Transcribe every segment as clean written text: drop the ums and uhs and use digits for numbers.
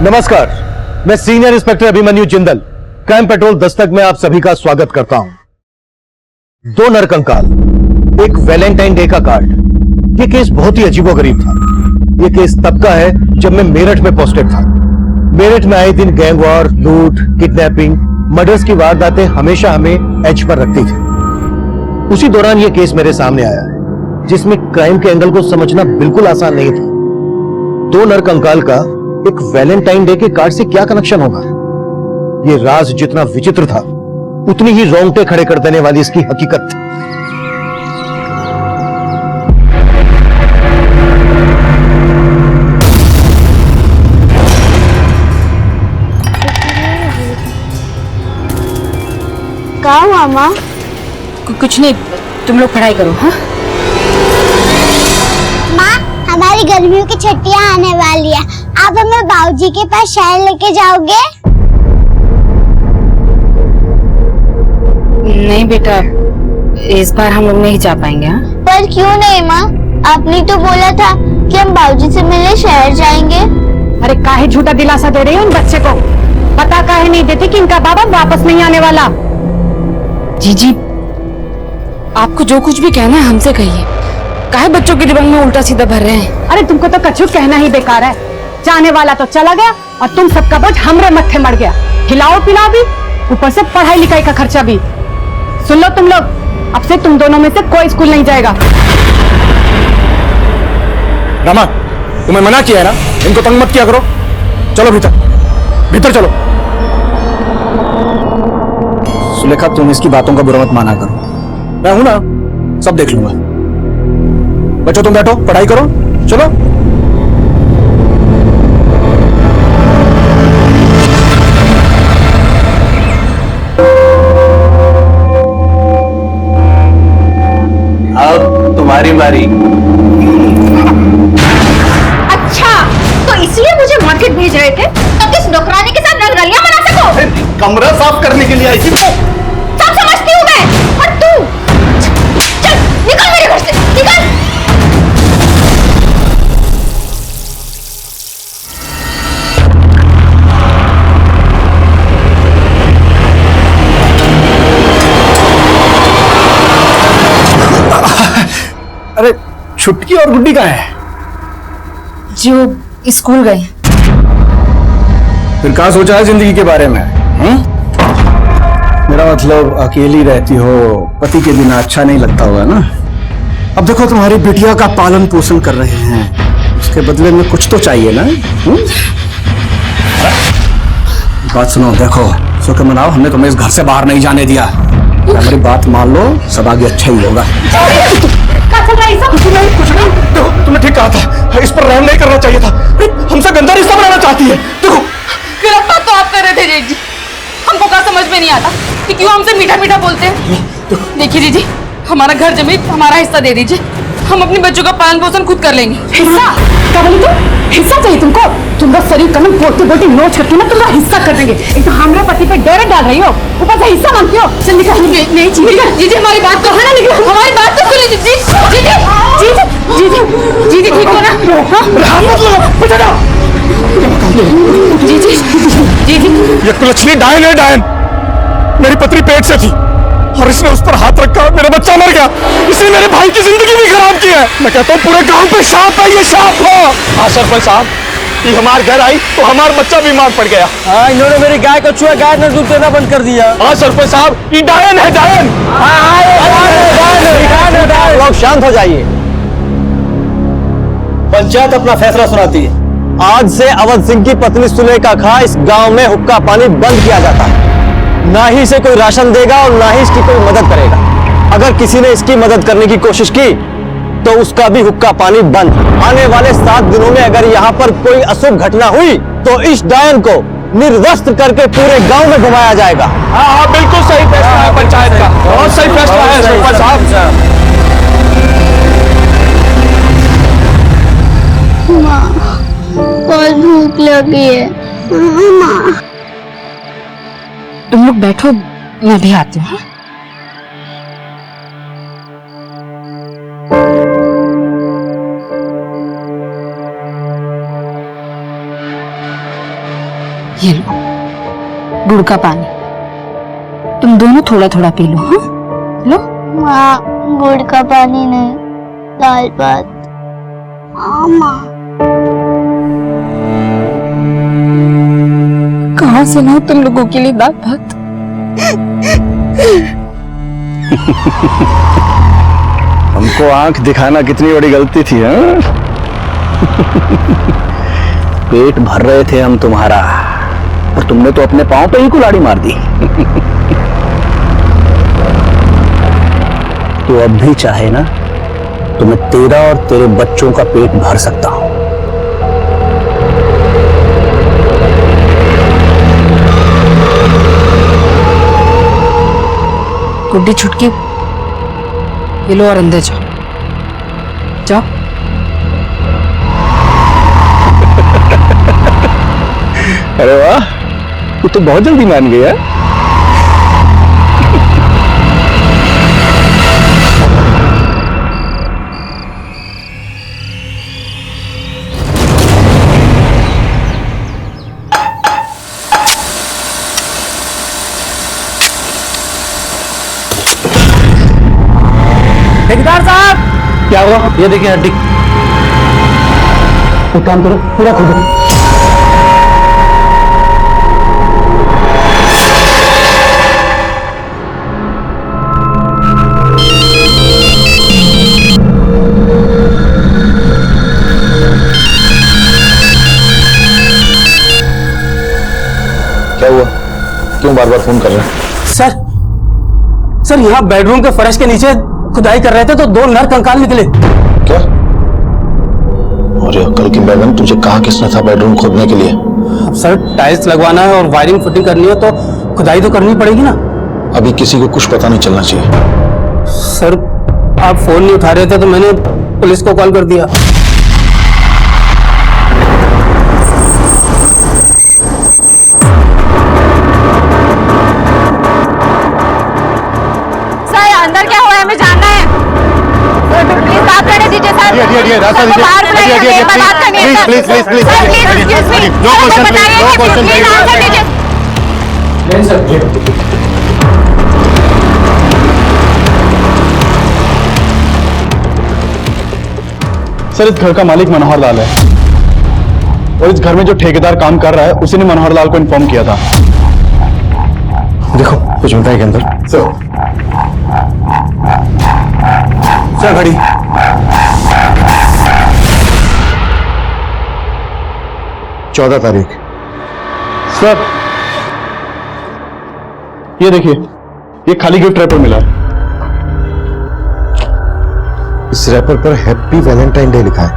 नमस्कार, मैं senior inspector Abhimanyu Jindal crime petrol Dastak में आप सभी का स्वागत करता हूं। दो नरकंकाल, एक वैलेंटाइन डे का कार्ड। यह केस बहुत ही अजीबोगरीब था। यह केस तब का है जब मैं मेरठ में पोस्टेड था। मेरठ में आए दिन गैंग वॉर, लूट, किडनैपिंग, मर्डर्स की वारदातें हमेशा हमें एज पर रखती थी। उसी दौरान यह केस मेरे सामने आया है, जिसमें क्राइम के एंगल को समझना बिल्कुल आसान नहीं था। दो नरकंकाल का एक वैलेंटाइन डे के कार्ड से क्या कनेक्शन होगा? यह राज जितना विचित्र था, उतनी ही रोंगटे खड़े कर देने वाली इसकी हकीकत थी। क्या हुआ माँ? कुछ नहीं, तुम लोग पढ़ाई करो। हाँ माँ, हमारी गर्मियों की छुट्टियाँ आने वाली है, आप हमें बाबूजी के पास शहर लेके जाओगे? नहीं बेटा, इस बार हम लोग नहीं जा पाएंगे। हाँ पर क्यों नहीं माँ? आपने तो बोला था कि हम बाबूजी से मिलने शहर जाएंगे। अरे काहे झूठा दिलासा दे रही हो उन बच्चे को? पता काहे नहीं देती कि इनका बाबा वापस नहीं आने वाला? जीजी, आपको जो कुछ भी कहना है हमसे कहिए। काहे बच्चों के दिमाग में उल्टा सीधा भर रहे हैं? अरे तुमको तो कछु कहना ही बेकार है। जाने वाला तो चला गया और तुम सबका बोझ हमरे मत्थे मर गया। खिलाओ पिलाओ भी, ऊपर से पढ़ाई लिखाई का खर्चा भी। सुन लो तुम लोग, अब से तुम दोनों में से कोई स्कूल नहीं जाएगा। रमा, तुम्हें मना किया है ना, इनको तंग मत किया करो। चलो भीतर, भीतर चलो। सुलेखा, तुम इसकी बातों का बुरा मत माना करो। मैं हूं ना, सब देख लूंगा। बच्चों तुम बैठो, पढ़ाई करो, चलो। अब तुम्हारी बारी। अच्छा, तो इसलिए मुझे मार्केट भेज रहे थे तो किस नौकरानी के साथ रंगरलियां बना सको? कमरा साफ करने के लिए आई थी। सब समझती हूँ मैं। और तू चल निकल मेरे घर से, निकल। अरे छुटकी और गुड्डी कहाँ है? जो स्कूल गए। फिर कहाँ सोचा है जिंदगी के बारे में? मेरा मतलब अकेली रहती हो, पति के बिना अच्छा नहीं लगता होगा ना। अब देखो, तुम्हारी बिटिया का पालन पोषण कर रहे हैं, उसके बदले में कुछ तो चाहिए ना। बात सुनो, देखो सो के मनाओ, हमने तुम्हें इस घर से बाहर नहीं जाने दिया। हमारी बात मान लो, सब आगे अच्छा ही होगा। कुछ नहीं, देखो तुमने ठीक कहा था, इस पर रहम नहीं करना चाहिए था। हमसे गंदा रिश्ता बनाना चाहती है। देखो, गिरफ्तार तो आप कर रहे थे जीजी, हमको क्या समझ में नहीं आता कि क्यों हमसे मीठा मीठा बोलते हैं। देखिए जीजी, हमारा घर जमीन हमारा हिस्सा दे दीजिए, हम अपने बच्चों का पालन पोषण खुद कर लेंगे। हिस्सा? क्या बोली तुम? हिस्सा चाहिए तुमको? तुम्हारा शरीर का बोलते बोलते नोच करके ना तुम्हारा हिस्सा कर देंगे। एक तो हमारे पति पे डेरे डाल रही हो, ऊपर से हिस्सा मांगती हो। चल निकल। नहीं जीजी हमारी बात तो है ना, निकलो, हमारी बात तो सुनिए जीजी। जीजी ठीक हो ना? ये कुलच्छनी डायन है, डायन। मेरी पत्नी पेट से थी और इसने उस पर हाथ रखा, मेरा बच्चा मर गया। इसने मेरे भाई की जिंदगी भी खराब की है। मैं कहता हूँ पूरे गांव पे सांप है, ये सांप हो। हाँ सरपंच साहब, ये हमारे घर आई तो हमारा बच्चा बीमार पड़ गया। हाँ, इन्होंने मेरी गाय को छुआ, गाय ने दूध देना बंद कर दिया। हाँ सरपंच साहब, ये डायन है, डायन। लोग शांत हो जाइए, पंचायत अपना फैसला सुनाती है। आज से अवध सिंह की पत्नी सुलेखा खां इस गांव में हुक्का पानी बंद किया जाता है। ना ही इसे कोई राशन देगा और ना ही इसकी कोई मदद करेगा। अगर किसी ने इसकी मदद करने की कोशिश की तो उसका भी हुक्का पानी बंद। आने वाले 7 दिनों में अगर यहाँ पर कोई अशुभ घटना हुई तो इस डायन को निर्वस्त्र करके पूरे गांव में घुमाया जाएगा। हाँ, बिल्कुल सही फैसला है पंचायत का, बहुत सही फैसला है सरपंच साहब। माँ, बहुत भूख लगी है। माँ, तुम लोग बैठो, मैं भी आती हूँ। गुड़ का पानी। तुम दोनों थोड़ा थोड़ा पी लो। हाँ लो। माँ, गुड़ का पानी नहीं, दाल भात। हाँ माँ। कहाँ से लाऊं तुम लोगों के लिए दाल भात? हमको आंख दिखाना कितनी बड़ी गलती थी, हाँ? पेट भर रहे थे हम तुम्हारा, और तुमने तो अपने पांव पे ही कुल्हाड़ी मार दी। तो अब भी चाहे ना तो मैं तेरा और तेरे बच्चों का पेट भर सकता हूं। गुड्डी छुटकी, ये लो और अंदर जाओ। जाओ। अरे वाह, तू तो बहुत जल्दी मान गया। ठेकेदार साहब, क्या हुआ? ये देखिए हड्डी। एक काम करो, पूरा खोदो। क्या हुआ? क्यों बार बार फोन कर रहे हैं? सर यहाँ बेडरूम के फर्श के नीचे खुदाई कर रहे थे तो 2 नर कंकाल निकले। क्या? अरे अक्ल की बैगन, तुझे कहा किसने था बेडरूम खोदने के लिए? सर टाइल्स लगवाना है और वायरिंग फिटिंग करनी है तो खुदाई तो करनी पड़ेगी ना। अभी किसी को कुछ पता नहीं चलना चाहिए। सर आप फोन नहीं उठा रहे थे तो मैंने पुलिस को कॉल कर दिया। अंदर क्या हुआ है हमें जानना है। प्लीज बात करने दीजिए सर। रास्ता दीजिए। बाहर बुलाइए, बात करनी है sir. Please sir, please, excuse me। No question, बताइए नो कि क्वेश्चन, प्लीज आंसर दीजिए। सर, इस घर का मालिक मनोहर लाल है और इस घर में जो ठेकेदार काम कर रहा है उसी ने मनोहर लाल को इन्फॉर्म किया था। देखो कुछ मिलता है के अंदर। सर घड़ी। चौदह तारीख। सर ये देखिए, ये खाली गिफ्ट रैपर मिला है। इस रैपर पर हैप्पी वैलेंटाइन डे लिखा है।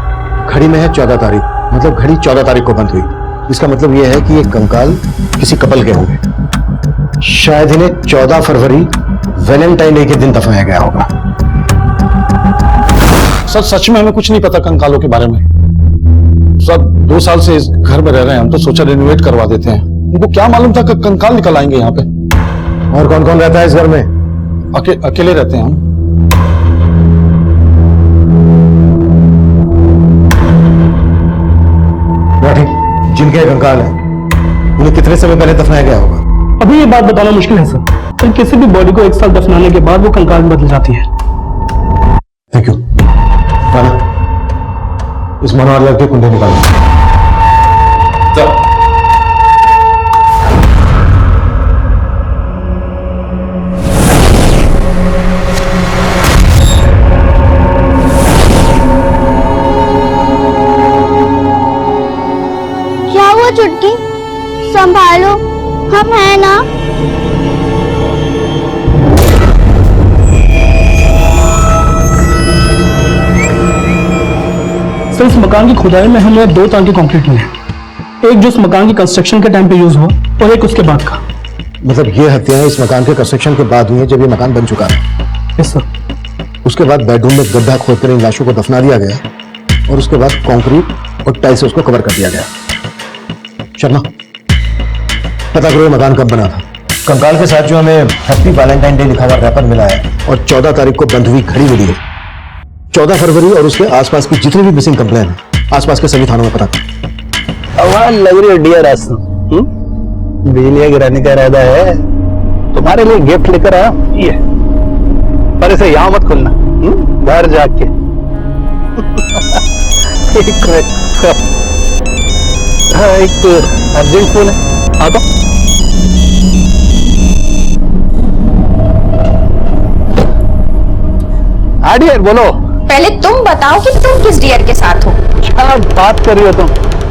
घड़ी में है 14 तारीख, मतलब घड़ी 14 तारीख को बंद हुई। इसका मतलब यह है कि ये कंकाल किसी कपल के होंगे। शायद इन्हें 14 फरवरी वैलेंटाइन डे के दिन दफनाया गया होगा। सर सच में हमें कुछ नहीं पता कंकालों के बारे में। सर 2 साल से इस घर में रह रहे हैं हम, तो सोचा रिनोवेट करवा देते हैं। उनको क्या मालूम था कि कंकाल निकल आएंगे यहाँ पे। और कौन कौन रहता है इस घर में? अकेले रहते हैं हम। ठीक, जिनके कंकाल है उन्हें कितने समय पहले दफनाया गया होगा? अभी ये बात बताना मुश्किल है सर, पर किसी भी बॉडी को 1 साल दफनाने के बाद वो कंकाल में बदल जाती है। Thank you. इस मनोहर लाल के कुंडे निकालो। क्या हुआ चुटकी? संभालो, हम हैं ना। सर इस मकान की खुदाई में हमें 2 टांके कंक्रीट मिले, एक जो इस मकान की कंस्ट्रक्शन के टाइम पे यूज हुआ और एक उसके बाद का। मतलब ये हत्याएं इस मकान के कंस्ट्रक्शन के बाद हुई है, जब ये मकान बन चुका है। Yes sir. उसके बाद बेडरूम में गड्ढा खोदकर इन लाशों को दफना दिया गया और उसके बाद कंक्रीट और टाइल से उसको कवर कर दिया गया। शर्मा, पता करो ये मकान कब बना था। कंकाल के साथ जो हमें हैप्पी वैलेंटाइन डे लिखा हुआ रैपर मिला है और 14 तारीख को बंद हुई घड़ी मिली है। 14 फरवरी और उसके आसपास की जितनी भी मिसिंग कंप्लेन है आसपास के सभी थानों में पता कर। लग रही है डियर बिजलियां गिराने का इरादा है? तुम्हारे लिए गिफ्ट लेकर आया हूं। ये पर इसे यहां मत खोलना, घर जाके। एक अर्जेंट फोन है। हाँ तो हाँ डियर, बोलो। पहले तुम बताओ कि तुम किस डियर के साथ हो। क्या बात कर रही हो तुम?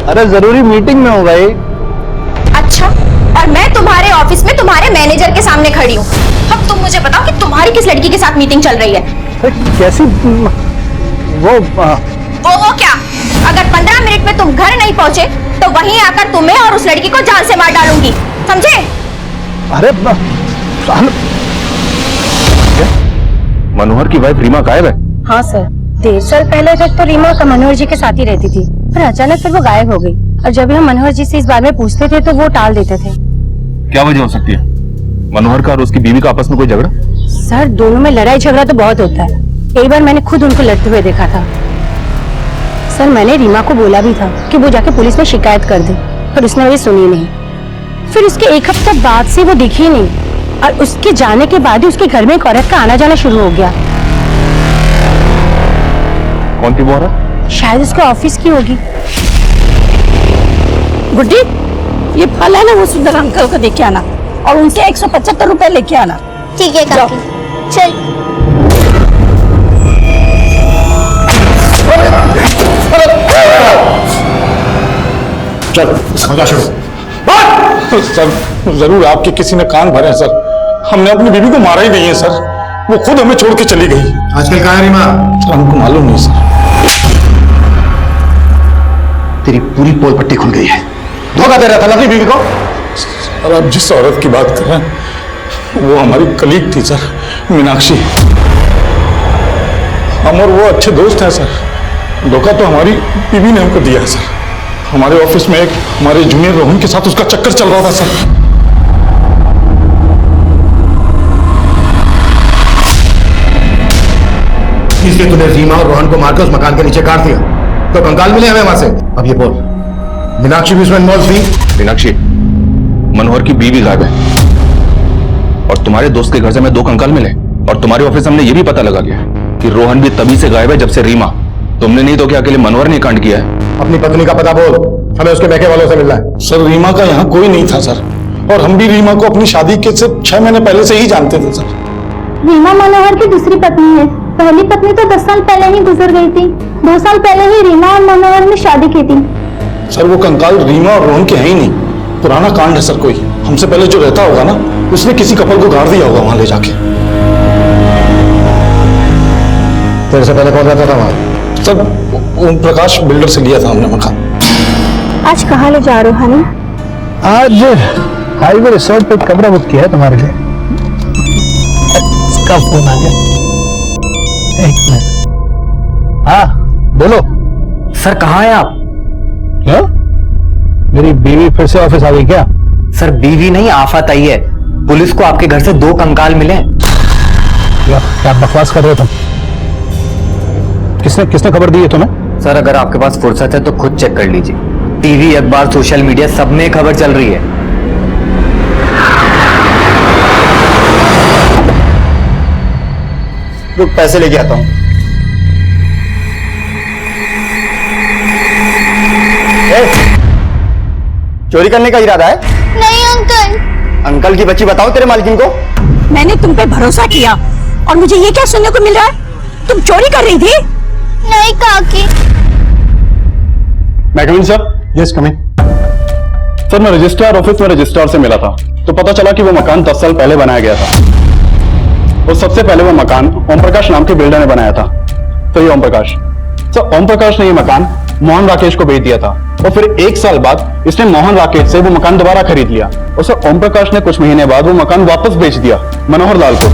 अरे जरूरी मीटिंग में हो भाई। अच्छा, और मैं तुम्हारे ऑफिस में तुम्हारे मैनेजर के सामने खड़ी हूँ। अब तुम मुझे बताओ कि तुम्हारी किस लड़की के साथ मीटिंग चल रही है। कैसी? वो क्या? अगर 15 मिनट में तुम घर नहीं पहुंचे तो वहीं आकर तुम्हें और उस लड़की को जान से मार डालूंगी, समझे? अरे मनोहर की वाइफ रीमा गायब है? हाँ सर, 1.5 साल पहले तक तो रीमा का मनोहर जी के साथ ही रहती थी, पर अचानक फिर वो गायब हो गई। और जब भी हम मनोहर जी से इस बारे में पूछते थे तो वो टाल देते थे। क्या वजह हो सकती है? मनोहर का और उसकी बीवी का आपस में कोई झगड़ा? सर, दोनों में लड़ाई झगड़ा तो बहुत होता है। एक बार मैंने खुद उनको लड़ते हुए देखा था। सर, मैंने रीमा को बोला भी था कि वो जाके पुलिस में शिकायत कर दे, पर उसने मेरी सुनी नहीं। फिर उसके 1 हफ्ते बाद से वो दिखी ही नहीं, और उसके जाने के बाद ही उसके घर में एक औरत का आना जाना शुरू हो गया। कौन थी वो औरत? शायद उसके ऑफिस की होगी। गुड्डी, ये फल है ना, वो सुंदर अंकल को देके आना और उनसे 175 रुपए लेके आना। ठीक है काकी, चल। चल समझा शुरू। सर, जरूर आपके किसी ने कान भरे हैं सर। हमने अपनी बीवी को मारा ही नहीं है सर, वो खुद हमें छोड़ के चली गई। आजकल कहाँ है रीमा? सर, हमको मालूम नहीं सर। तेरी पूरी पोल पट्टी खुल गई है। धोखा दे रहा था ना अपनी बीवी को? सर, आप जिस औरत की बात कर रहे हैं वो हमारी कलीग थी सर, मीनाक्षी। हम और वो अच्छे दोस्त हैं सर। धोखा तो हमारी बीवी ने हमको दिया है सर। हमारे ऑफिस में एक हमारे जूनियर रोहन के साथ उसका चक्कर चल रहा था सर। इसलिए तूने रीमा और रोहन को मारकर उस मकान के नीचे काट दिया, तो कंकाल मिले हमें वहां से। अब ये बोल, मीनाक्षी भी उसमें इन्वॉल्व थी? मीनाक्षी, मनोहर की बीवी गायब है और तुम्हारे दोस्त के घर से हमें 2 कंकाल मिले, और तुम्हारे ऑफिस हमने ये भी पता लगा गया कि रोहन भी तभी से गायब है जब से रीमा, तुमने नहीं तो क्या अकेले मनोहर ने कांड किया है? अपनी पत्नी का पता बोल, हमें उसके मैके वालों से मिलना है। सर, रीमा का यहाँ कोई नहीं था सर, और हम भी रीमा को अपनी शादी के सिर्फ 6 महीने पहले से ही जानते थे सर। रीमा मनोहर की दूसरी पत्नी है। पहली पत्नी तो 10 साल पहले ही गुजर गई थी। 2 साल पहले ही रीमा और मनोहर ने शादी की थी। सर, वो कंकाल रीमा और रोहन के हैं ही नहीं, पुराना कांड है सर। कोई हमसे पहले जो रहता होगा ना, उसने किसी कपल को गाड़ दिया होगा वहां ले जाके। तेरे से पहले कौन रहता था वहां? सर, ओम प्रकाश बिल्डर से लिया था हमने मकान। आज कहाँ ले जा रहे हो हनी? आज हाईवे रिसोर्ट पे कमरा बुक किया है तुम्हारे लिए। इसका फोन आ गया, 1 मिनट। हाँ बोलो। सर, कहाँ हैं आप? क्या? मेरी बीवी फिर से ऑफिस आ गई क्या? सर, बीवी नहीं, आफत आई है। पुलिस को आपके घर से 2 कंकाल मिले। क्या बकवास कर रहे हो तुम? किसने खबर दी है तुम्हें? सर, अगर आपके पास फुर्सत है तो खुद चेक कर लीजिए। टीवी, अखबार, सोशल मीडिया, सब में खबर चल रही है। रुक, पैसे लेके आता हूं। चोरी करने का इरादा है? नहीं अंकल। अंकल की बच्ची, बताओ तेरे मालकिन को। मैंने तुम पे भरोसा किया और मुझे ये क्या सुनने को मिल रहा है? तुम चोरी कर रही थी? नहीं काकी। मैं coming sir? Yes coming. Sir, मैं रजिस्ट्रार ऑफिस में रजिस्ट्रार से मिला था, तो पता चला कि वो मकान 10 साल पहले बनाया गया था। और सबसे पहले वो मकान ओम प्रकाश नाम के बिल्डर ने बनाया था। तो ये ओम प्रकाश, सर, ओम प्रकाश ने ये मकान मोहन राकेश को बेच दिया था, और फिर 1 साल बाद इसने मोहन राकेश से वो मकान दोबारा खरीद लिया। और सर, ओम प्रकाश ने कुछ महीने बाद वो मकान वापस बेच दिया मनोहर लाल को।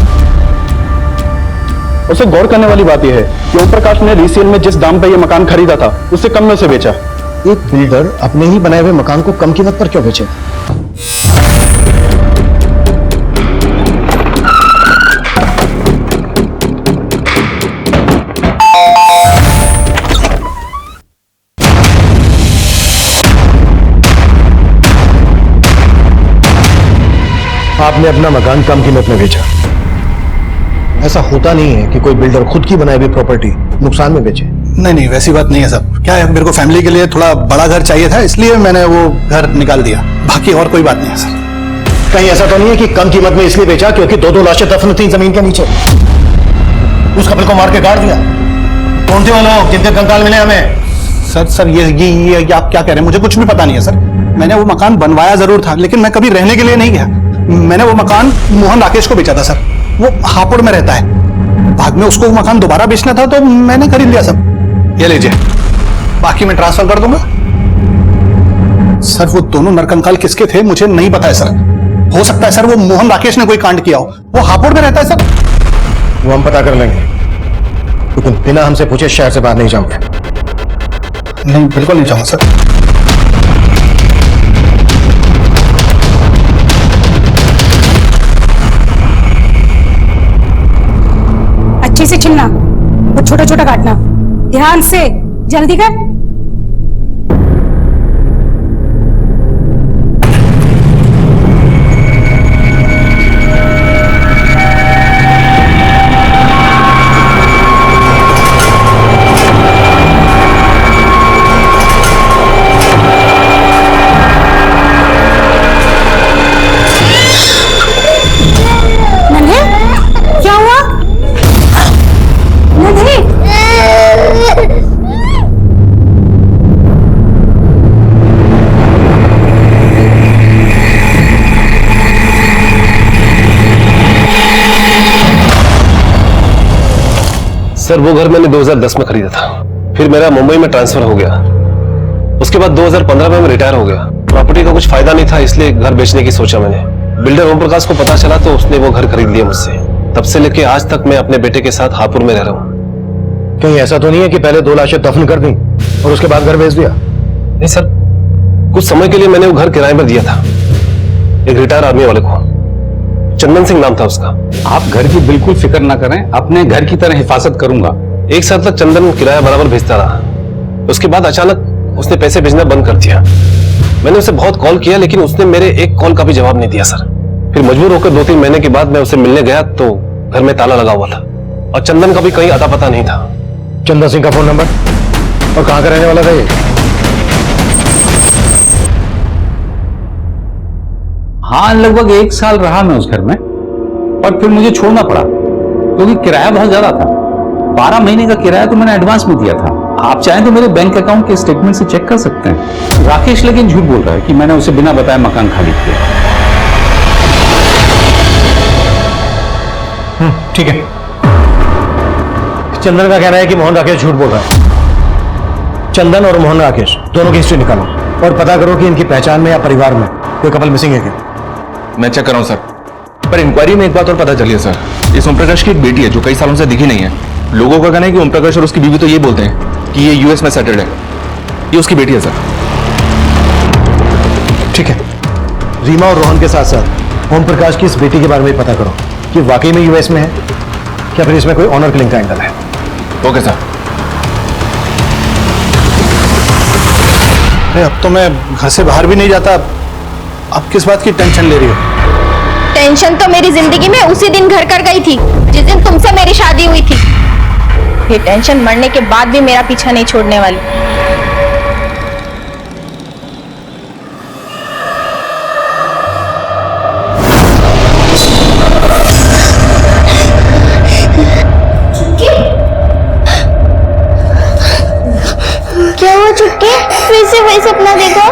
उसे गौर करने वाली बात यह है कि ओम प्रकाश ने रीसेल में जिस दाम पर यह मकान खरीदा था उससे कम में उसे बेचा। एक बिल्डर अपने ही बनाए हुए मकान को कम कीमत पर क्यों बेचे? आपने अपना मकान कम कीमत में बेचा। ऐसा होता नहीं है कि कोई बिल्डर खुद की बनाई हुई प्रॉपर्टी नुकसान में बेचे। नहीं नहीं, वैसी बात नहीं है सर। क्या है, मेरे को फैमिली के लिए थोड़ा बड़ा घर चाहिए था, इसलिए मैंने वो घर निकाल दिया। बाकी और कोई बात नहीं है सर। कहीं ऐसा तो नहीं है कि कम कीमत में इसलिए बेचा क्योंकि दो लाशें दफन थी जमीन के नीचे, उस कपल को मार के गाड़ दिया? कौन थे वो लोग जिनके कंकाल मिले हमें? सर ये आप क्या कह रहे हैं? मुझे कुछ भी पता नहीं है सर। मैंने वो मकान बनवाया जरूर था, लेकिन मैं कभी रहने के लिए नहीं गया। मैंने वो मकान मोहन राकेश को बेचा था सर। वो हापुड़ में रहता है। बाद में उसको वो मकान दोबारा बेचना था तो मैंने खरीद लिया सर। ये लीजिए, बाकी मैं ट्रांसफर कर दूंगा। सर वो दोनों नरकंकाल किसके थे मुझे नहीं पता है सर। हो सकता है सर वो मोहन राकेश ने कोई कांड किया हो। वो हापुड़ में रहता है सर। वो हम पता कर लेंगे, लेकिन बिना हमसे पूछे शहर से बाहर नहीं जाऊंगा। नहीं, बिल्कुल नहीं चाहूंगा सर। अच्छे से छिलना और छोटा छोटा काटना, ध्यान से, जल्दी कर। सर वो घर मैंने 2010 में खरीदा था, फिर मेरा मुंबई में ट्रांसफर हो गया। उसके बाद 2015 में मैं रिटायर हो गया। प्रॉपर्टी का कुछ फायदा नहीं था, इसलिए घर बेचने की सोचा मैंने। बिल्डर ओम प्रकाश को पता चला तो उसने वो घर खरीद लिया मुझसे। तब से लेके आज तक मैं अपने बेटे के साथ हापुड़ में रह रहा हूँ। कहीं ऐसा तो नहीं है कि पहले 2 लाशें दफन कर दी और उसके बाद घर बेच दिया? नहीं सर, कुछ समय के लिए मैंने वो घर किराए पर दिया था एक रिटायर आर्मी वाले को। चंदन सिंह नाम था उसका। आप घर की बिल्कुल फिक्र ना करें, अपने घर की तरह हिफाजत करूंगा। 1 साल तक चंदन किराया बराबर भेजता रहा। उसके बाद अचानक उसने पैसे भेजना बंद कर दिया। मैंने उसे बहुत कॉल किया, लेकिन उसने मेरे एक कॉल का भी जवाब नहीं दिया सर। फिर मजबूर होकर 2-3 महीने के बाद मैं उसे मिलने गया तो घर में ताला लगा हुआ था और चंदन का भी कहीं अता पता नहीं था। चंदन सिंह का फोन नंबर और कहां का रहने वाला था ये? हाँ, लगभग 1 साल रहा मैं उस घर में, और फिर मुझे छोड़ना पड़ा क्योंकि किराया बहुत ज्यादा था। 12 महीने का किराया तो मैंने एडवांस में दिया था। आप चाहें तो मेरे बैंक अकाउंट के स्टेटमेंट से चेक कर सकते हैं। राकेश लेकिन झूठ बोल रहा है कि मैंने उसे बिना बताए मकान खाली किया। ठीक है। चंदन का कहना है कि मोहन राकेश झूठ बोल रहा है। चंदन और मोहन राकेश दोनों की हिस्ट्री निकालो और पता करो कि इनकी पहचान में या परिवार में कोई कपल मिसिंग है क्या। मैं चेक कर रहा हूं सर, पर इंक्वायरी में एक बात और पता चली है सर। इस ओम प्रकाश की एक बेटी है जो कई सालों से दिखी नहीं है। लोगों का कहना है कि ओम प्रकाश और उसकी बीवी तो ये बोलते हैं कि ये यूएस में सेटल्ड है। ये उसकी बेटी है सर। ठीक है, रीमा और रोहन के साथ साथ ओम प्रकाश की इस बेटी के बारे में पता करो कि वाकई में यूएस में है क्या फिर इसमें कोई ऑनर किलिंग का एंगल है। Okay sir. अब तो मैं घर से बाहर भी नहीं जाता। अब किस बात की टेंशन ले रही हो? टेंशन तो मेरी जिंदगी में उसी दिन घर कर गई थी जिस दिन तुमसे मेरी शादी हुई थी। ये टेंशन मरने के बाद भी मेरा पीछा नहीं छोड़ने वाली। क्या हुआ चुटकी? फिर से वही सपना देखा?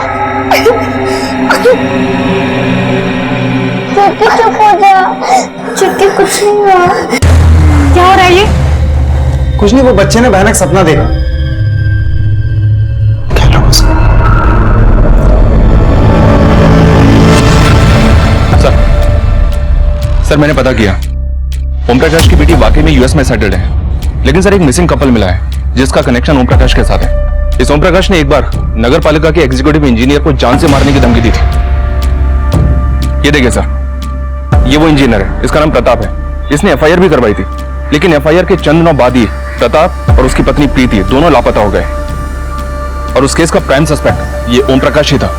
चुटकी चुप हो जा। चुटकी कुछ नहीं हुआ। क्या हो रहा है ये? कुछ नहीं, वो बच्चे ने भयानक सपना देखा। सर मैंने पता किया, ओम प्रकाश की बेटी वाकई में यूएस में सेटल्ड है, लेकिन सर एक मिसिंग कपल मिला है जिसका कनेक्शन ओम प्रकाश के साथ है। इस ओम प्रकाश ने एक बार नगर पालिका के एग्जीक्यूटिव इंजीनियर को जान से मारने की धमकी दी थी। ये देखिए सर, ये वो इंजीनियर है, इसका नाम प्रताप है। इसने एफआईआर भी करवाई थी, लेकिन एफआईआर के चंद दिनों बाद ही प्रताप और उसकी पत्नी प्रीति दोनों लापता हो गए और उस केस का प्राइम सस्पेक्ट ये ओम प्रकाश ही था।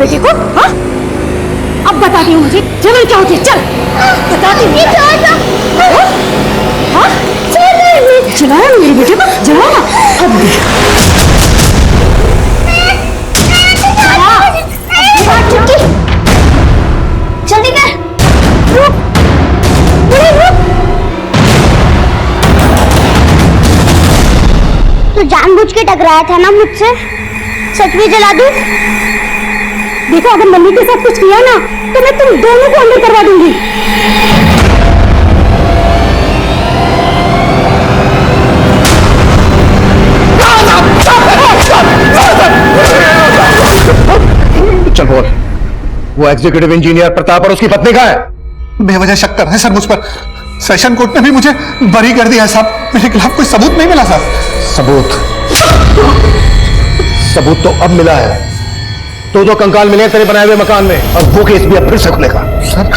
बेटे को? हाँ? अब बताती हूँ मुझे जबल क्या होती है। चल बताती हूँ। हाँ? चलाया मेरे बेटे को, जलाया। अब देख। जल्दी कर। रुक। तू जानबूझ के टकराया था ना मुझसे? सच में जला दूं? देखो अगर मम्मी के साथ कुछ किया ना तो मैं तुम दोनों को अंदर करवा दूंगी। चल बोल, वो एग्जीक्यूटिव इंजीनियर प्रताप और उसकी पत्नी का है? बेवजह शक कर रहे हैं सर मुझ पर। सेशन कोर्ट ने भी मुझे बरी कर दिया है साहब। मेरे खिलाफ कोई सबूत नहीं मिला साहब। सबूत तो अब मिला है। दो कंकाल मिले तेरे बनाए हुए मकान में, और वो केस भी अब फिर से खुलेगा। सर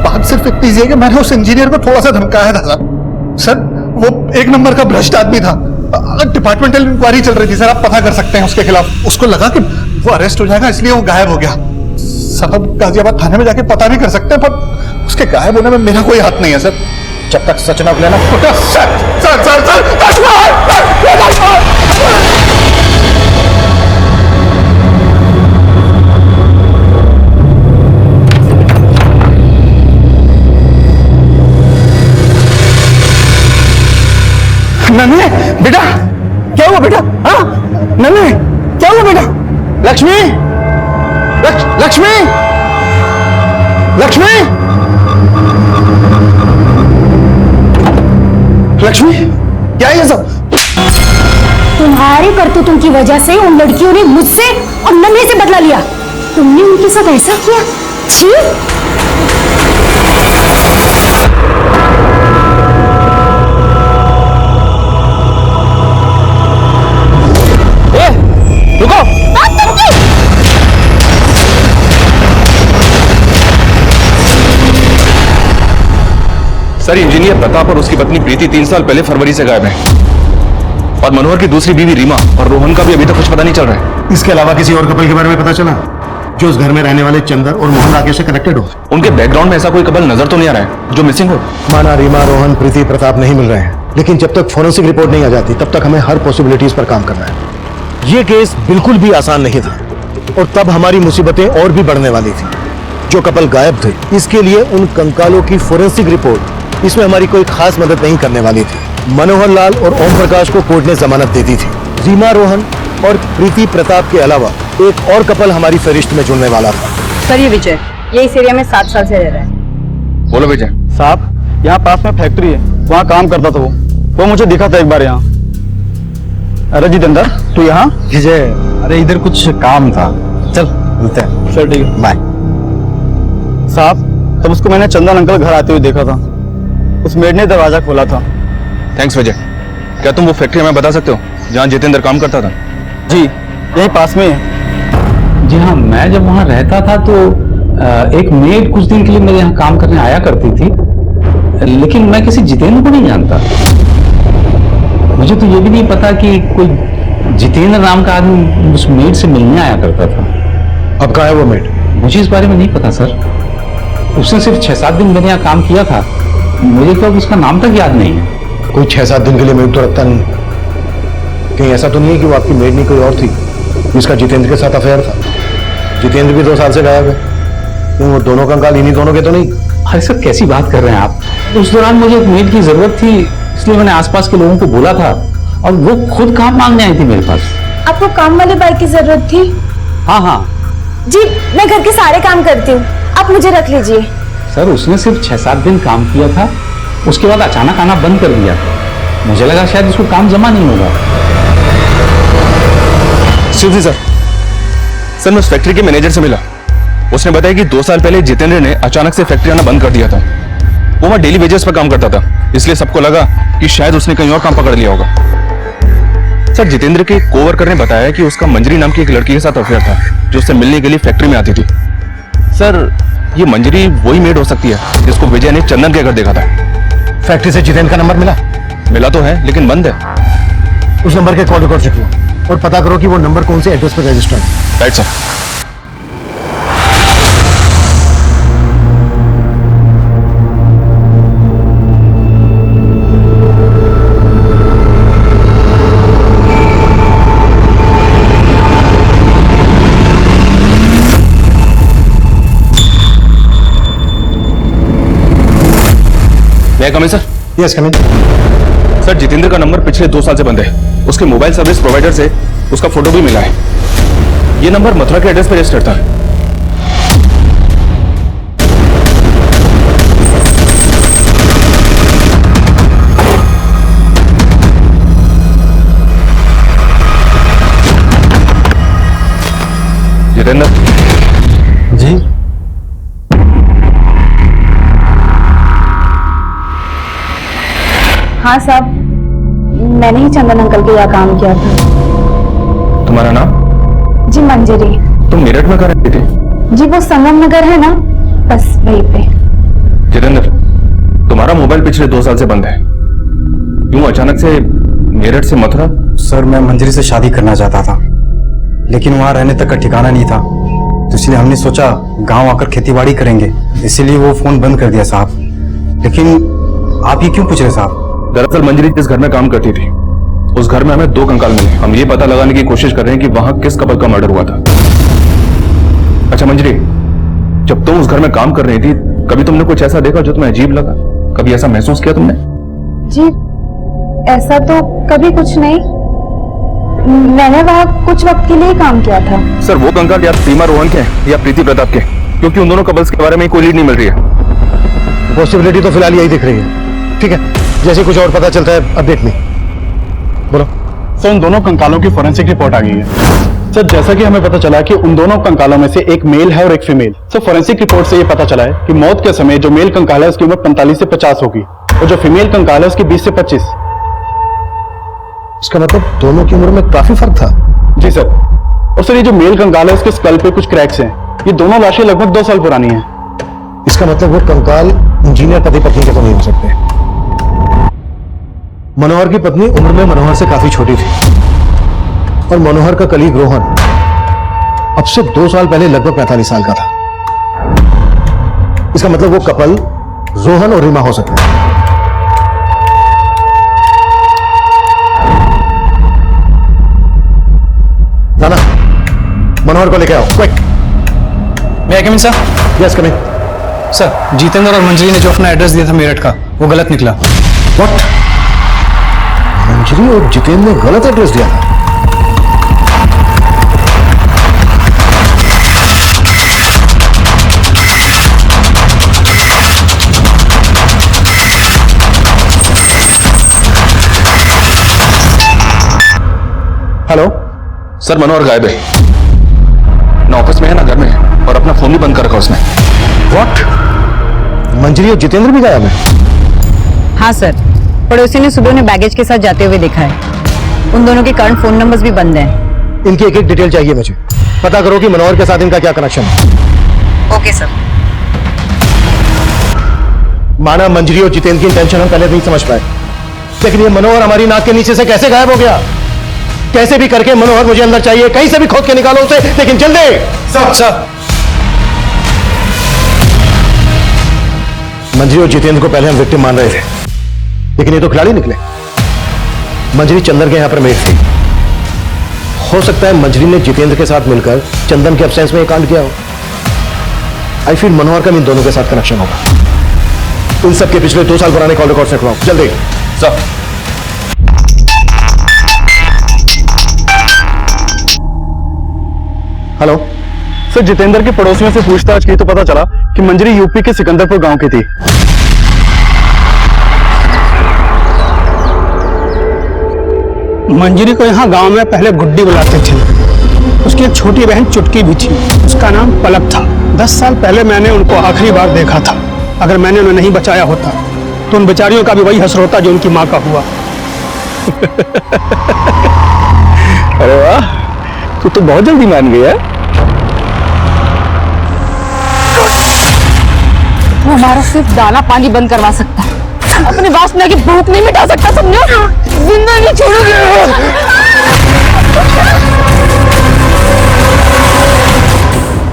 बात सिर्फ इतनी सी है कि मैंने उस इंजीनियर को थोड़ा सा धमकाया था सर। सर वो एक नंबर का भ्रष्ट आदमी था। डिपार्टमेंटल इंक्वायरी चल रही थी सर, आप पता कर सकते हैं उसके खिलाफ। उसको लगा कि वो अरेस्ट हो जाएगा इसलिए वो गायब हो गया। साहब गाजियाबाद थाने में जाके पता भी कर सकते हैं, पर उसके गायब होने में मेरा कोई हाथ नहीं है सर। जब तक सच न खुले ना। नन्हे बेटा, क्या हुआ बेटा? हाँ नन्हे क्या हुआ बेटा? लक्ष्मी, लक्ष्मी, लक्ष्मी, लक्ष्मी, क्या है ये सब? तुम्हारे करतूतों की वजह से उन लड़कियों ने मुझसे और नन्हे से बदला लिया। तुमने उनके साथ ऐसा किया? छी! सर, इंजीनियर प्रताप और उसकी पत्नी प्रीति 3 साल पहले फरवरी से गायब है, और मनोहर की दूसरी बीवी रीमा और रोहन का भी अभी तक कुछ पता नहीं चल रहा है। इसके अलावा किसी और कपल के बारे में पता चला जो उस घर में रहने वाले चंदर और मोहन राकेश से कनेक्टेड हो? उनके बैकग्राउंड में ऐसा कोई कपल नजर तो नहीं आ रहा है जो मिसिंग हो। माना रीमा, रोहन, प्रीति, प्रताप नहीं मिल रहे हैं, लेकिन जब तक फोरेंसिक रिपोर्ट नहीं आ जाती तब तक हमें हर पॉसिबिलिटीज पर काम करना है। ये केस बिल्कुल भी आसान नहीं था, और तब हमारी मुसीबतें और भी बढ़ने वाली थी। जो कपल गायब थे, इसके लिए उन कंकालों की फोरेंसिक रिपोर्ट इसमें हमारी कोई खास मदद नहीं करने वाली थी। मनोहर लाल और ओम प्रकाश को कोर्ट ने जमानत दे दी थी। रीमा, रोहन और प्रीति प्रताप के अलावा एक और कपल हमारी फहरिस्त में जुड़ने वाला था। सर ये विजय, ये इस एरिया में 7 साल से रह रहा है। बोलो विजय। साहब, यहाँ पास में फैक्ट्री है, वहाँ काम करता था वो मुझे दिखा था एक बार यहाँ। अरे जितेंद्र, तू यहाँ? विजय, अरे इधर कुछ काम था, चल मिलते हैं। चल ठीक है, बाय। साहब, तब उसको मैंने चंदन अंकल घर आते हुए देखा था। उस मेड ने दरवाजा खोला था। थैंक्स विजय। क्या तुम वो फैक्ट्री हमें बता सकते हो जहाँ जितेंद्र काम करता था? जी, यही पास में है। जी हाँ, मैं जब वहाँ रहता था तो एक मेड कुछ दिन के लिए मेरे यहाँ काम करने आया करती थी, लेकिन मैं किसी जितेंद्र को नहीं जानता। मुझे तो ये भी नहीं पता कि कोई जितेंद्र नाम का आदमी उस मेड से मिलने आया करता था। अब कहाँ है वो मेड? मुझे इस बारे में नहीं पता सर। उसने सिर्फ 6-7 दिन मेरे यहाँ काम किया था, मुझे तो अब उसका नाम तक याद नहीं है। कोई 6-7 दिन के लिए मेड तो रखता नहीं। कहीं ऐसा तो नहीं है कि वो आपकी मेड नहीं कोई और थी जिसका जितेंद्र के साथ अफेयर था? जितेंद्र भी 2 साल से गायब है, क्यों वो दोनों कंकाल इन्हीं दोनों के तो नहीं? अरे सर, कैसी बात कर रहे हैं आप? उस दौरान मुझे एक मेड की जरूरत थी, इसलिए मैंने आसपास के लोगों को बोला था, और वो खुद काम मांगने आई थी मेरे पास। आपको काम वाले बाई की जरूरत थी? हाँ हाँ जी, मैं घर के सारे काम करती हूँ, आप मुझे रख लीजिए। सर, उसने सिर्फ 6-7 दिन काम किया था, उसके बाद अचानक आना बंद कर दिया। मुझे लगा शायद उसको काम जमा नहीं होगा। शिव जी सर, मैं उस फैक्ट्री के मैनेजर से मिला। उसने बताया कि 2 साल पहले जितेंद्र ने अचानक से फैक्ट्री आना बंद कर दिया था। वो वहाँ डेली वेजेस पर काम करता था, इसलिए सबको लगा कि शायद उसने कहीं और काम पकड़ लिया होगा। सर, जितेंद्र के कोवर्कर ने बताया कि उसका मंजरी नाम की एक लड़की के साथ अफेयर था, जो उससे मिलने के लिए फैक्ट्री में आती थी। सर, ये मंजरी वही मेड हो सकती है जिसको विजय ने चंदन के घर देखा था। फैक्ट्री से जितेंद्र का नंबर मिला तो है, लेकिन बंद है। उस नंबर के कॉल रिकॉर्ड चेक लो और पता करो कि वो नंबर कौन से एड्रेस पर रजिस्टर्ड है। Right sir. मैं कम सर? यस कम इन। सर जितेंद्र का नंबर पिछले 2 साल से बंद है। उसके मोबाइल सर्विस प्रोवाइडर से उसका फोटो भी मिला है। ये नंबर मथुरा के एड्रेस पर रजिस्टर्ड था। जितेंद्र जी हाँ साहब, मैंने ही चंदन अंकल के यहाँ काम किया था। तुम्हारा नाम? जी मंजरी। तुम मेरठ में कहाँ रहती थी? जी वो संगम नगर है ना, बस वहीं पे। जितेंद्र तुम्हारा मोबाइल पिछले 2 साल से बंद है। क्यों अचानक से मेरठ से मथुरा? सर मैं मंजरी से शादी करना चाहता था, लेकिन वहां रहने तक का ठिकाना नहीं था, तो इसलिए हमने सोचा गांव आकर खेतीबाड़ी करेंगे, इसीलिए वो फोन बंद कर दिया साहब। लेकिन आप ये क्यों पूछ रहे साहब? दरअसल मंजरी जिस घर में काम करती थी उस घर में हमें 2 कंकाल मिले। हम ये पता लगाने की कोशिश कर रहे हैं कि वहां किस कपल का मर्डर हुआ था। अच्छा मंजरी, जब तुम उस घर में काम कर रही थी कभी तुमने कुछ ऐसा देखा जो तुम्हें अजीब लगा? कभी ऐसा महसूस किया तुमने? जी ऐसा तो कभी कुछ नहीं, मैंने वहाँ कुछ वक्त के लिए काम किया था। सर वो कंकाल या सीमा रोहन के या प्रीति प्रताप के? क्योंकि उन दोनों कपल्स के बारे में कोई लीड नहीं मिल रही है। पॉसिबिलिटी तो फिलहाल यही दिख रही है। ठीक है, जैसे कुछ और पता चलता है अपडेट में बोलो। सर उन दोनों कंकालों की फोरेंसिक रिपोर्ट आ गई है। सर जैसा कि हमें पता चला कि उन दोनों कंकालों में से एक मेल है और एक फीमेल। सर फोरेंसिक रिपोर्ट से ये पता चला है कि मौत के समय जो मेल कंकाल है उसकी उम्र 45 से 50 होगी और जो फीमेल कंकाल है उसकी 20 से 25। इसका मतलब दोनों की उम्र में काफी फर्क था। जी सर। और सर ये जो मेल कंकाल है उसके स्कल पे कुछ क्रैक्स हैं। ये दोनों लाशें लगभग 2 साल पुरानी हैं। इसका मतलब वो कंकाल इंजीनियर पति पत्नी के तो नहीं हो सकते। मनोहर की पत्नी उम्र में मनोहर से काफी छोटी थी और मनोहर का कलीग रोहन अब से 2 साल पहले लगभग 45 साल का था। इसका मतलब वो कपल रोहन और रीमा हो सकता है। राना, मनोहर को लेके आओ क्विक। मैं आई कम इन सर? यस कम इन। सर जितेंद्र और मंजरी ने जो अपना एड्रेस दिया था मेरठ का, वो गलत निकला। व्हाट? मंजरी और जितेंद्र ने गलत एड्रेस दिया था? हेलो सर, मनोहर गायब है। ना ऑफिस में है ना घर में है और अपना फोन भी बंद कर रखा उसने। व्हाट? मंजरी और जितेंद्र भी गायब है? हाँ सर, पड़ोसी ने सुबह उन्हें बैगेज के साथ जाते हुए देखा है। उन दोनों के करंट फोन नंबर्स भी बंद हैं। इनकी एक डिटेल चाहिए मुझे। पता करो कि मनोहर के साथ इनका क्या कनेक्शन है। Okay sir. माना मंजरी और जितेंद्र की इंटेंशन हम पहले नहीं समझ पाए, लेकिन ये मनोहर हमारी नाक के नीचे से कैसे गायब हो गया? कैसे भी करके मनोहर मुझे अंदर चाहिए, कहीं से भी खोद के निकालो उसे, लेकिन जल्दी। सर मंजरी और जितेंद्र को पहले हम विक्टिम मान रहे थे, लेकिन ये तो खिलाड़ी निकले। मंजरी चंदन के यहां पर मेट थी। हो सकता है मंजरी ने जितेंद्र के साथ मिलकर चंदन के एब्सेंस में ये कांड किया हो। आई फील मनोहर का इन दोनों के साथ कनेक्शन होगा। उन सबके पिछले 2 साल पुराने कॉल रिकॉर्ड से खुलाओ जल्दी। सर हेलो सर जितेंद्र के पड़ोसियों से पूछताछ की तो पता चला कि मंजरी यूपी के सिकंदरपुर गांव की थी। मंजरी को यहाँ गांव में पहले गुड्डी बुलाते थे। उसकी एक छोटी बहन चुटकी भी थी, उसका नाम पलक था। 10 साल पहले मैंने उनको आखिरी बार देखा था। अगर मैंने उन्हें नहीं बचाया होता तो उन बेचारियों का भी वही हश्र होता जो उनकी माँ का हुआ। अरे वाह, तू तो बहुत जल्दी मान गया। वो हमारा सिर्फ दाना पानी बंद करवा सकता है, अपनी वासना की भूख नहीं मिटा सकता। समझो, जिंदा नहीं छोड़ोगे।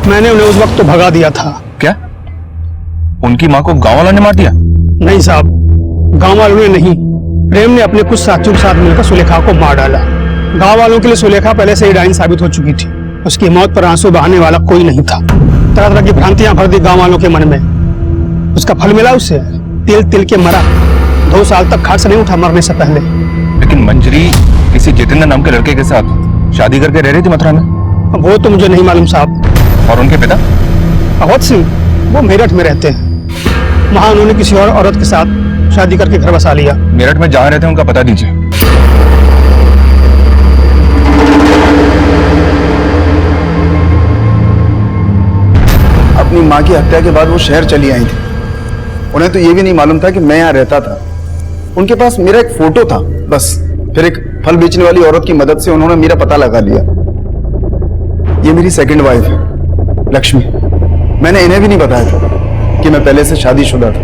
मैंने उन्हें उस वक्त तो भगा दिया था। क्या उनकी माँ को गांव वालों ने मार दिया? नहीं साहब, गांव वालों ने नहीं, प्रेम ने अपने कुछ साथियों के साथ मिलकर सुलेखा को मार डाला। गांव वालों के लिए सुलेखा पहले से ही डाइन साबित हो चुकी थी। उसकी मौत पर आंसू बहाने वाला कोई नहीं था। तरह तरह की भ्रांतियां भर दी गांव वालों के मन में। उसका फल मिला उसे। तिल तिल के मरा, 2 साल तक खाट से नहीं उठा मरने से पहले। लेकिन मंजरी किसी जितेंद्र नाम के लड़के के साथ शादी करके रह रही थी मथुरा में। वो तो मुझे नहीं मालूम साहब। और उनके पिता अवध सिंह, वो मेरठ में रहते हैं। वहां उन्होंने किसी और औरत के साथ शादी करके घर बसा लिया। मेरठ में जहाँ रहते हैं उनका पता दीजिए। अपनी माँ की हत्या के बाद वो शहर चली आई थी। उन्हें तो ये भी नहीं मालूम था कि मैं यहाँ रहता था। उनके पास मेरा एक फोटो था बस। फिर एक फल बेचने वाली औरत की मदद से उन्होंने मेरा पता लगा लिया। ये मेरी सेकंड वाइफ है, लक्ष्मी। मैंने इन्हें भी नहीं बताया था कि मैं पहले से शादीशुदा था।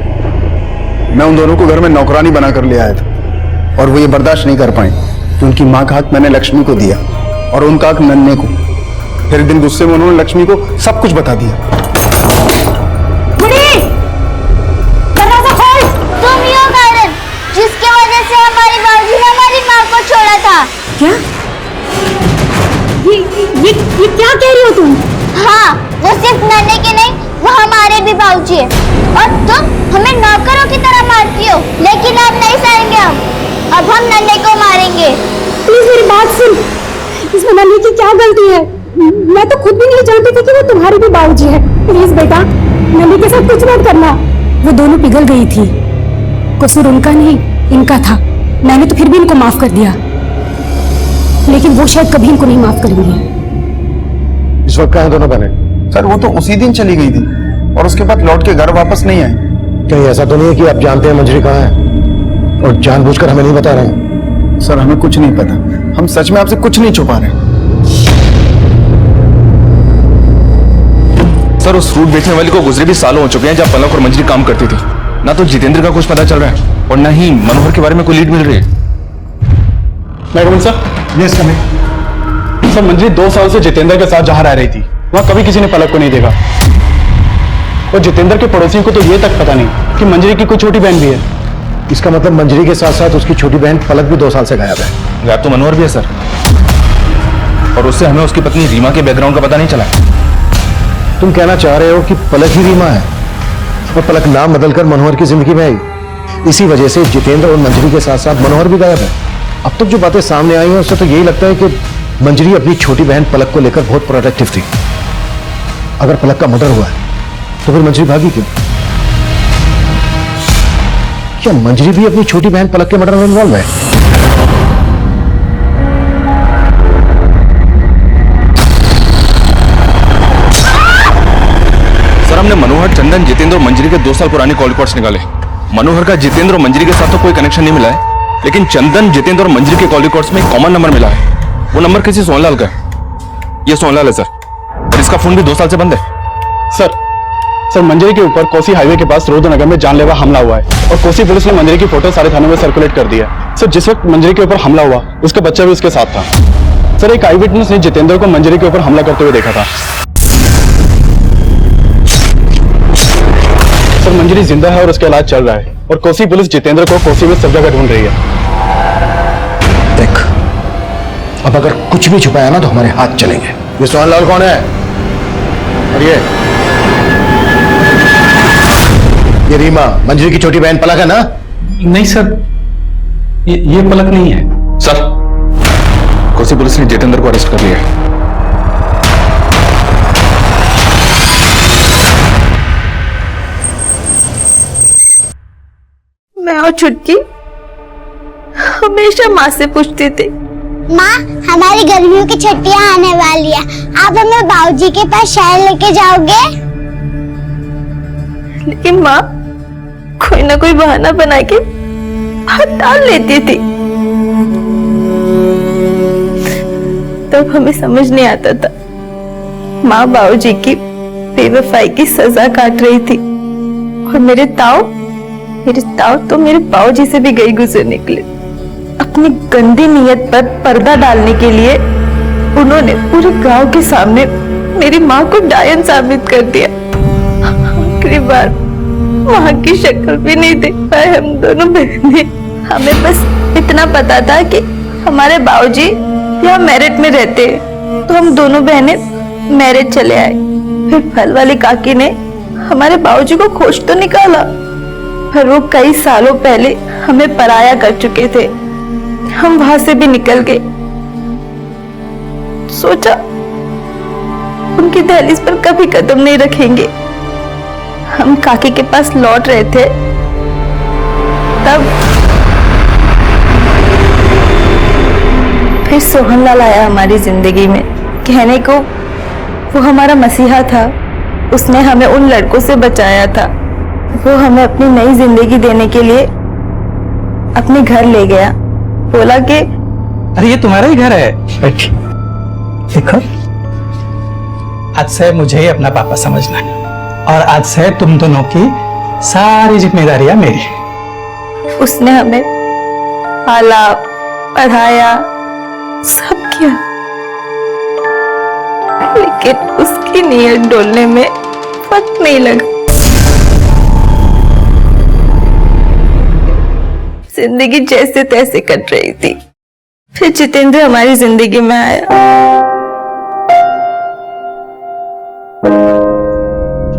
मैं उन दोनों को घर में नौकरानी बनाकर ले आया था और वो ये बर्दाश्त नहीं कर पाए कि उनकी माँ का हक मैंने लक्ष्मी को दिया और उनका हक नन्हे को। फिर एक दिन गुस्से में उन्होंने लक्ष्मी को सब कुछ बता दिया। तुम ही हो कारण जिसकी वजह से हमारी बाबूजी ने हमारी माँ को छोड़ा था। क्या? ये क्या कह रही हो तुम? हाँ, वो सिर्फ नन्हे के नहीं, वो हमारे भी बाबूजी है। और तुम हमें नौकरों की तरह मारती हो, लेकिन अब नहीं सहेंगे हम। अब हम नन्हे को मारेंगे। प्लीज मेरी बात सुन। इसमें नन्हे की क्या गलती है? मैं तो खुद भी नहीं जानती थी कि वो तुम्हारी भी बाबूजी है। प्लीज बेटा, नन्हे के साथ कुछ मत करना। वो दोनों पिघल गई थी, कसूर उनका नहीं इनका था। मैंने तो फिर भी इनको माफ कर दिया, लेकिन वो शायद कभी इनको नहीं माफ करेंगे। इस वक्त कहाँ हैं दोनों बहनें? सर वो तो उसी दिन चली गई थी और उसके बाद लौट के घर वापस नहीं आई। कहीं ऐसा तो नहीं है कि आप जानते हैं मंजरी कहाँ है और जानबूझकर हमें नहीं बता रहे हैं? सर हमें कुछ नहीं पता। हम सच में आपसे कुछ नहीं छुपा रहे। सर उस फ्रूट बेचने वाली को गुजरे भी सालों हो चुके हैं जब पलक और मंजरी काम करती थी। ना तो जितेंद्र का कुछ पता चल रहा है और ना ही मनोहर के बारे में कोई लीड मिल रही है। Madam sir, yes coming. Sir Manjari 2 साल से जितेंद्र के साथ जहां रह रही थी वहां कभी किसी ने पलक को नहीं देखा। और जितेंद्र के पड़ोसियों को तो ये तक पता नहीं कि मंजरी की कोई छोटी बहन भी है। इसका मतलब मंजरी के साथ साथ उसकी छोटी बहन पलक भी 2 साल से गायब है। गायब तो मनोहर भी है सर, और उससे हमें उसकी पत्नी रीमा के बैकग्राउंड का पता नहीं चला। तुम कहना चाह रहे हो कि पलक ही रीमा है और पलक नाम बदलकर मनोहर की जिंदगी में आई। इसी वजह से जितेंद्र और मंजरी के साथ साथ मनोहर भी गायब है। अब तक जो बातें सामने आई हैं उससे तो यही लगता है कि मंजरी अपनी छोटी बहन पलक को लेकर बहुत प्रोटेक्टिव थी। अगर पलक का मर्डर हुआ है तो फिर मंजरी भागी क्यों? क्या मंजरी भी अपनी छोटी बहन पलक के मर्डर में इन्वॉल्व है? सर हमने मनोहर, चंदन, जितेंद्र और मंजरी के 2 साल पुराने कॉल रिकॉर्ड्स निकाले। मनोहर का जितेंद्र और मंजरी के साथ तो कोई कनेक्शन नहीं मिला है, लेकिन चंदन, जितेंद्र और मंजरी के कॉल रिकॉर्ड्स में एक कॉमन नंबर मिला है। वो नंबर किसी सोनलाल का है। ये सोनलाल है सर, और इसका फोन भी 2 साल से बंद है। सर मंजरी के ऊपर कोसी हाईवे के पास रुद्रनगर में जानलेवा हमला हुआ है और कोसी पुलिस ने मंजरी की फोटो सारे थानों में सर्कुलेट कर दिया। सर जिस वक्त मंजरी के ऊपर हमला हुआ उसका बच्चा भी उसके साथ था। सर एक आई विटनेस ने जितेंद्र को मंजरी के ऊपर हमला करते हुए देखा था। सर मंजरी जिंदा है और उसका इलाज चल रहा है और कोसी पुलिस जितेंद्र को कोसी में सब जगह ढूंढ रही है। देख, अब अगर कुछ भी छुपाया ना तो हमारे हाथ चलेंगे। ये सोहनलाल कौन है? और ये रीमा, मंजरी की छोटी बहन पलक है ना? नहीं सर, ये पलक नहीं है। सर कोसी पुलिस ने जितेंद्र को अरेस्ट कर लिया है। मैं और छुटकी हमेशा माँ से पूछती थी, माँ हमारी गर्मियों की छुट्टियाँ आने वाली है, आप हमें बाबूजी के पास शहर लेके जाओगे? लेकिन माँ कोई ना कोई बहाना बना के बात टाल लेती थी। तब हमें समझ नहीं आता था माँ बाबूजी की बेवफाई की सजा काट रही थी और मेरे ताऊ तो मेरे बाबूजी से भी गई गुजर निकले। अपनी गंदी नीयत पर पर्दा डालने के लिए उन्होंने पूरे गांव के सामने मेरी माँ को डायन साबित कर दिया। आखिरी बार माँ की शक्ल भी नहीं देख पाए हम दोनों बहनें। हमें बस इतना पता था कि हमारे बाबूजी यहाँ मेरठ में रहते हैं, तो हम दोनों बहनें मेरठ चले आए। फिर फल वाली काकी ने हमारे बाबूजी को खोज तो निकाला, पर वो कई सालों पहले हमें पराया कर चुके थे। हम वहां से भी निकल गए। सोचा उनकी दहलीज पर कभी कदम नहीं रखेंगे। हम काकी के पास लौट रहे थे, तब फिर सोहनलाल आया हमारी जिंदगी में। कहने को वो हमारा मसीहा था। उसने हमें उन लड़कों से बचाया था। वो हमें अपनी नई जिंदगी देने के लिए अपने घर ले गया। बोला कि अरे ये तुम्हारा ही घर है। बैठी, देखो, आज से मुझे ही अपना पापा समझना है और आज से तुम दोनों की सारी जिम्मेदारियां मेरी। उसने हमें पाला, पढ़ाया, सब किया, लेकिन उसकी नीयत डोलने में वक्त नहीं लगा। जिंदगी जैसे तैसे कट रही थी। फिर जितेंद्र हमारी जिंदगी में आया।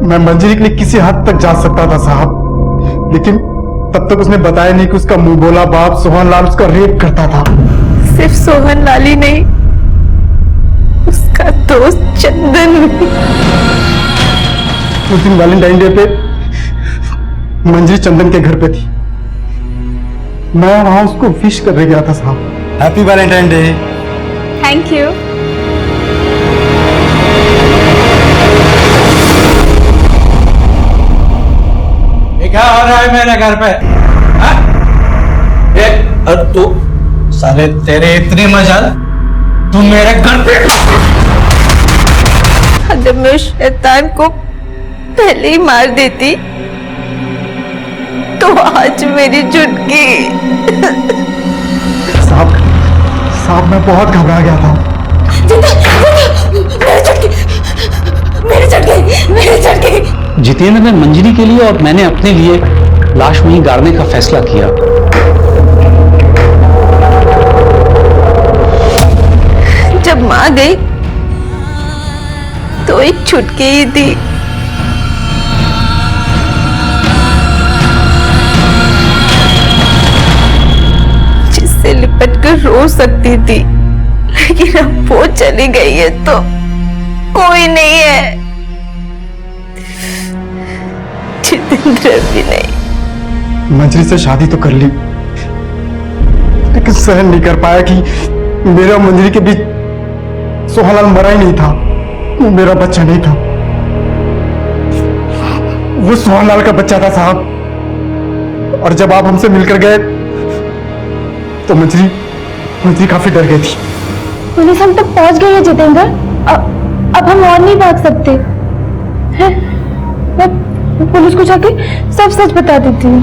मैं मंजरी के लिए किसी हद तक जा सकता था साहब, लेकिन तब तक उसने बताया नहीं कि उसका मुंह बोला बाप सोहनलाल उसका रेप करता था। सिर्फ सोहनलाल ही नहीं, उसका दोस्त चंदन भी। उस दिन वैलेंटाइन डे पे मंजरी चंदन के घर पे थी। मैं वहां उसको विश करने गया था साहब। Happy Valentine day. Thank you. क्या हो रहा है मेरे घर पे? और तू साले, तेरे इतनी मजाल, तू मेरे घर पे। अगर मैं उस शैतान को पहले ही मार देती तो आज मेरी चुटकी। साहब मैं बहुत घबरा गया था। मेरी चुटकी। जितेंद्र ने मंजरी के लिए और मैंने अपने लिए लाश वहीं गाड़ने का फैसला किया। जब मां गई तो एक चुटकी ही थी। जिससे लिपट कर रो सकती थी, लेकिन अब वो चली गई है तो कोई नहीं है। जितेंद्र भी नहीं। मंजरी से शादी तो कर ली, लेकिन सहन नहीं कर पाया कि मेरा और मंजरी के बीच सोहनलाल मरा ही नहीं था। वो मेरा बच्चा नहीं था, वो सोहनलाल का बच्चा था साहब। और जब आप हमसे मिलकर गए तो मंजरी काफी डर गई थी। पुलिस हम तक पहुंच गई है जितेंद्र। अब हम और नहीं भाग सकते हैं। मैं पुलिस को जाके सब सच बता देती हूँ।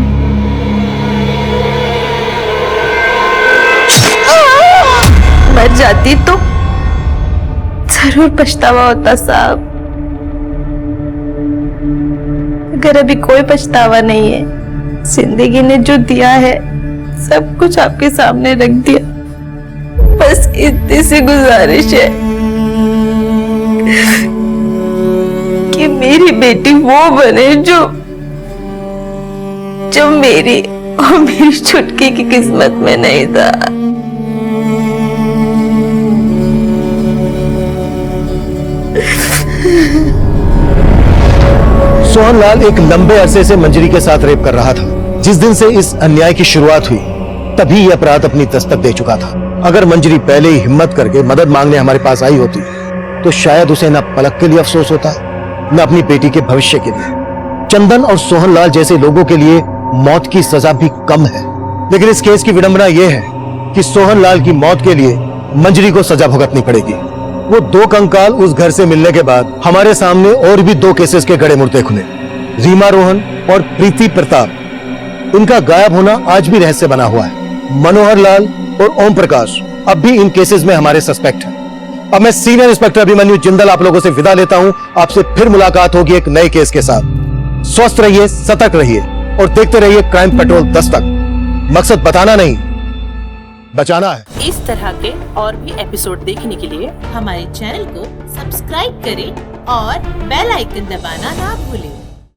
मर जाती तो जरूर पछतावा होता साहब। अगर अभी कोई पछतावा नहीं है, जिंदगी ने जो दिया है सब कुछ आपके सामने रख दिया। बस इतनी सी गुजारिश है कि मेरी बेटी वो बने जो मेरी और मेरी छुटकी की किस्मत में नहीं था। सोहनलाल एक लंबे अरसे से मंजरी के साथ रेप कर रहा था। जिस दिन से इस अन्याय की शुरुआत हुई, तभी यह अपराध अपनी दस्तक दे चुका था। अगर मंजरी पहले ही हिम्मत करके मदद मांगने हमारे पास आई होती तो शायद उसे न पलक के लिए अफसोस होता, न अपनी बेटी के भविष्य के लिए। चंदन और सोहनलाल जैसे लोगों के लिए मौत की सजा भी कम है, लेकिन इस केस की विडंबना यह है कि सोहनलाल की मौत के लिए मंजरी को सजा भुगतनी पड़ेगी। वो दो कंकाल उस घर से मिलने के बाद हमारे सामने और भी दो केसेस के गड़े मुर्दे खुले। रीमा रोहन और प्रीति प्रताप, इनका गायब होना आज भी रहस्य बना हुआ है। मनोहर लाल और ओम प्रकाश अब भी इन केसेस में हमारे सस्पेक्ट हैं। अब मैं सीनियर इंस्पेक्टर अभिमन्यु जिंदल आप लोगों से विदा लेता हूं। आपसे फिर मुलाकात होगी एक नए केस के साथ। स्वस्थ रहिए, सतर्क रहिए और देखते रहिए क्राइम पेट्रोल दस्तक। मकसद बताना नहीं, बचाना है। इस तरह के और भी एपिसोड देखने के लिए हमारे चैनल को सब्सक्राइब करें और बेल आइकन दबाना ना भूलें।